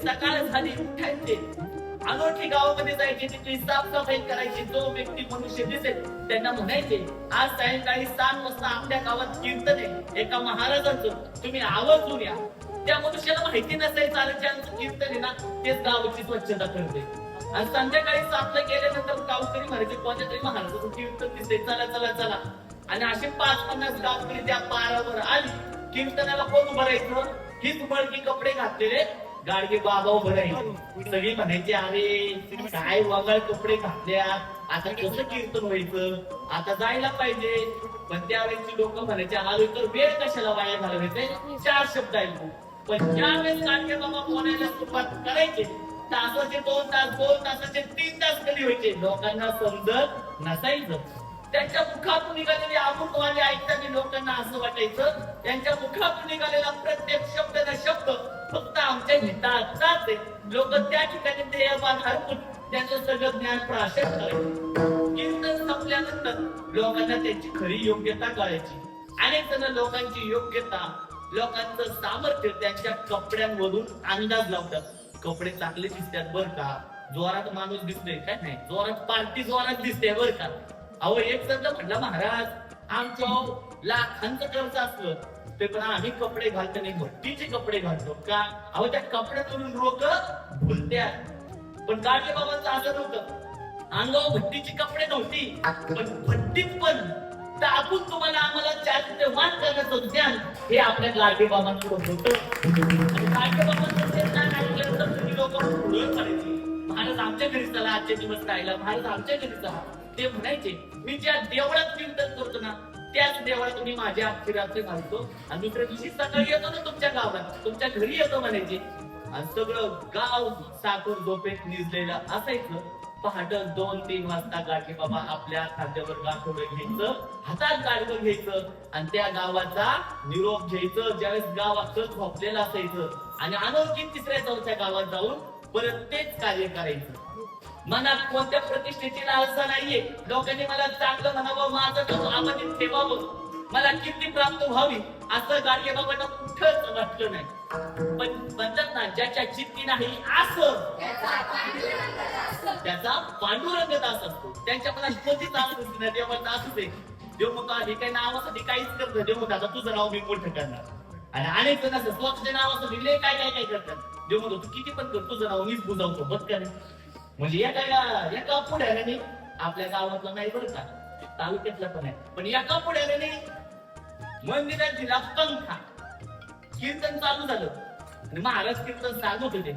सकाळ झाली उठायचे, अनोळखी गावामध्ये जायचे, तिथली साफसफाई करायची. जो व्यक्ती मनुष्य दिसेल त्यांना म्हणायचे, आज सायंकाळी 7 वाजता आपल्या गावात कीर्तन आहे एका महाराजांचं, तुम्ही आवर्जून या. त्या मनुष्याला माहिती नसायचं अरे ज्यांचं कीर्तन आहे ना तेच गावाची स्वच्छता करते. आणि संध्याकाळी 7ला गेल्यानंतर गावकरी म्हणायचे कोणत्या तरी महाराजाचं कीर्तन दिसते, चला चला चला. आणि असे 5-50 गावकरी त्या पारावर आली. कीर्तनाला कोण उभं राहायचं? हीच बळकी कपडे घातलेले गाडगे बाबा उभं राहायचे. सगळी म्हणायचे अरे काय वगळ कपडे घातल्या, आता कसं कीर्तन व्हायचं, आता जायला पाहिजे. पण त्यावेळेची लोक म्हणायचे आलो तर वेळ कशाला वाया घालवायचे, 4 शब्द ऐकू. पण ज्यावेळेस गाडगे बाबा बोलायला सुरुवात करायचे तासाचे 2 तास, 2 तासाचे 3 तास कधी व्हायचे लोकांना समजत नसायचं. त्यांच्या मुखातून निघालेले अमृतवाणी ऐकताना लोकांना असं वाटायचं त्यांच्या मुखातून निघालेला प्रत्येक शब्द ना शब्द फक्त आमच्या हिताचाच आहे. लोक त्या ठिकाणी देहभान हरपून त्यांचं सगळं ज्ञान प्राशत करायचं. कीर्तन संपल्यानंतर लोकांना त्यांची खरी योग्यता कळायची. अनेक जण लोकांची योग्यता, लोकांचं सामर्थ्य त्यांच्या कपड्यांवरून अंदाज लावतात. कपडे चांगले दिसतात बर का, जोरात माणूस दिसतोय काय नाही, जोरात पार्टी जोरात दिसते बर का. अहो एक जण म्हटलं महाराज आमच्या लाखांचं कर्ज असलं ते पण आम्ही कपडे घालतो नाही, भट्टीचे कपडे घालतो का. अहो त्या कपड्यातून लोक भुलत्यात. पण गाडगे बाबांचं असं नव्हतं, अंगावर भट्टीची कपडे नव्हती पण भट्टीत पण टाकून तुम्हाला आम्हाला चारित्र्यवान करण्याचं ज्ञान हे आपल्या गाडगे बाबांकडून होतं. आणि गाडगे बाबांचं ते ज्ञान ऐकल्यानंतर तुम्ही लोक पुढे करायची, महाराज आमच्या घरी चला आजच्या दिवस राहिला, महाराज आमच्या घरी चला. ते म्हणायचे मी ज्या देवळात कीर्तन करतो ना त्याच देवळात मी माझ्या अक्षराचे घालतो आणि दुसऱ्या दिवशी सकाळी येतो ना तुमच्या गावात, तुमच्या घरी येतो म्हणायचे. आणि सगळं गाव साखर झोपेत निजलेलं असायचं. पहाटे 2-3 वाजता गाडगे बाबा आपल्या खांद्यावर गाठोडं घ्यायचं, हातात गाडगं घ्यायचं आणि त्या गावाचा निरोप घ्यायचं. ज्यावेळेस गाव अख्खं झोपलेलं असायचं आणि अनोळखी 3ऱ्या-4थ्या गावात जाऊन परत तेच कार्य करायचं. मनात कोणत्या प्रतिष्ठेची लालसा नाहीये. लोकांनी मला चांगलं म्हणावं, माझं नाव अमर्यादित ठेवावं, मला कीर्ती प्राप्त व्हावी असं गाडगे बाबांना कुठंच वाटलं नाही. पण म्हणतात ना ज्याच्या चित्ती नाही असं त्याचा पांडुरंग दास असतो. त्यांच्या मनात कोणतीच आस नसते ना, देवाचा असंच आहे. देव म्हणतो आधी काही नावासाठी काहीच करत, देव म्हणतो आता तुझं नाव मी मोठं करणार. आणि अनेक जण असं स्वतःच्या नावासाठी लिहिले काय काय काय करतात. देव म्हणतो तू किती पण कर, तुझं नाव मीच बुजावतो बघ का. म्हणजे एका पुढ्याने आपल्या गावातलं नाही बरं का, तालुक्यातलं पण आहे, पण एका पुढ्याने मंदिरात दिला पंखा. कीर्तन चालू झालं आणि महाराज कीर्तन सांगत होते.